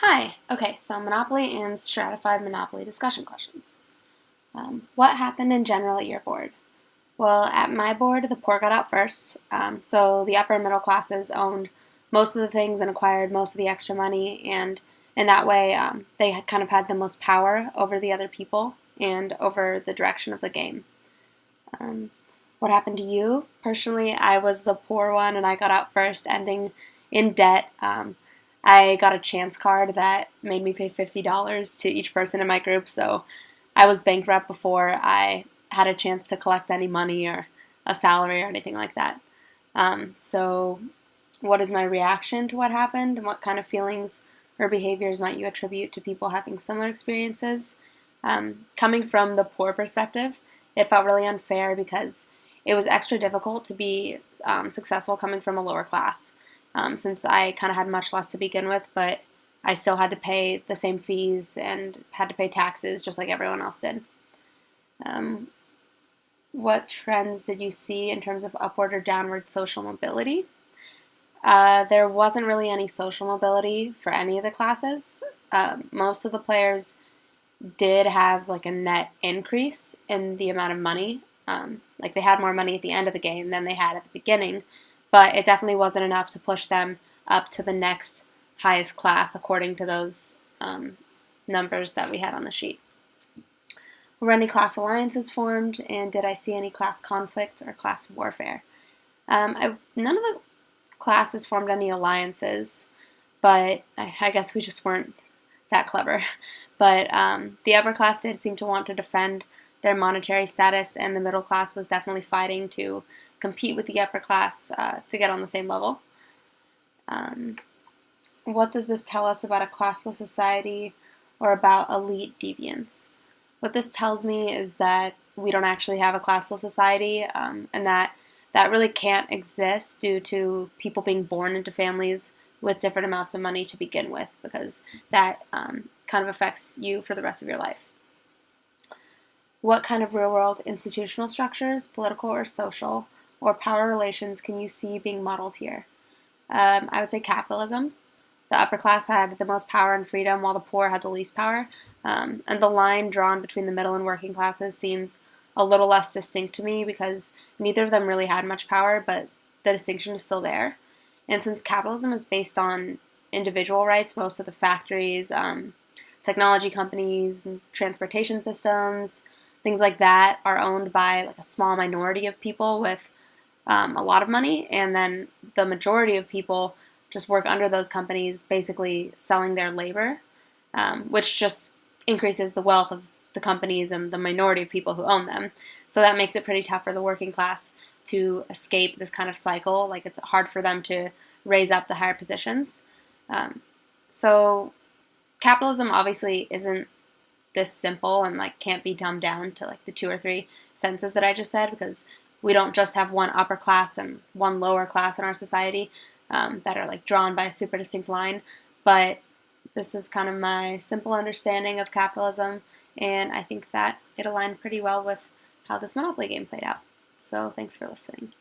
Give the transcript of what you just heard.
Hi. Okay, so Monopoly and Stratified Monopoly discussion questions. What happened in general at your board? Well, at my board, the poor got out first, so the upper and middle classes owned most of the things and acquired most of the extra money, and in that way, they had kind of had the most power over the other people and over the direction of the game. Um, what happened to you? Personally, I was the poor one and I got out first, ending in debt. I got a chance card that made me pay $50 to each person in my group, so I was bankrupt before I had a chance to collect any money or a salary or anything like that. So, what is my reaction to what happened, and what kind of feelings or behaviors might you attribute to people having similar experiences? Coming from the poor perspective, it felt really unfair because it was extra difficult to be successful coming from a lower class, since I kind of had much less to begin with, but I still had to pay the same fees and had to pay taxes just like everyone else did. Um, what trends did you see in terms of upward or downward social mobility? There wasn't really any social mobility for any of the classes. Most of the players did have like a net increase in the amount of money. Like they had more money at the end of the game than they had at the beginning, but it definitely wasn't enough to push them up to the next highest class according to those numbers that we had on the sheet. Were any class alliances formed, and did I see any class conflict or class warfare? None of the classes formed any alliances, but I guess we just weren't that clever. But the upper class did seem to want to defend their monetary status, and the middle class was definitely fighting to compete with the upper class to get on the same level. Um, what does this tell us about a classless society or about elite deviance? What this tells me is that we don't actually have a classless society, and that really can't exist due to people being born into families with different amounts of money to begin with, because that kind of affects you for the rest of your life. What kind of real-world institutional structures, political or social, or power relations can you see being modeled here? I would say capitalism. The upper class had the most power and freedom, while the poor had the least power. And the line drawn between the middle and working classes seems a little less distinct to me because neither of them really had much power, but the distinction is still there. And since capitalism is based on individual rights, most of the factories, technology companies, and transportation systems, things like that are owned by like a small minority of people with a lot of money, and then the majority of people just work under those companies, basically selling their labor, which just increases the wealth of the companies and the minority of people who own them. So that makes it pretty tough for the working class to escape this kind of cycle. Like it's hard for them to raise up the higher positions. So capitalism obviously isn't this simple and like can't be dumbed down to like the two or three sentences that I just said, because we don't just have one upper class and one lower class in our society that are like drawn by a super distinct line. But this is kind of my simple understanding of capitalism, and I think that it aligned pretty well with how this Monopoly game played out. So thanks for listening.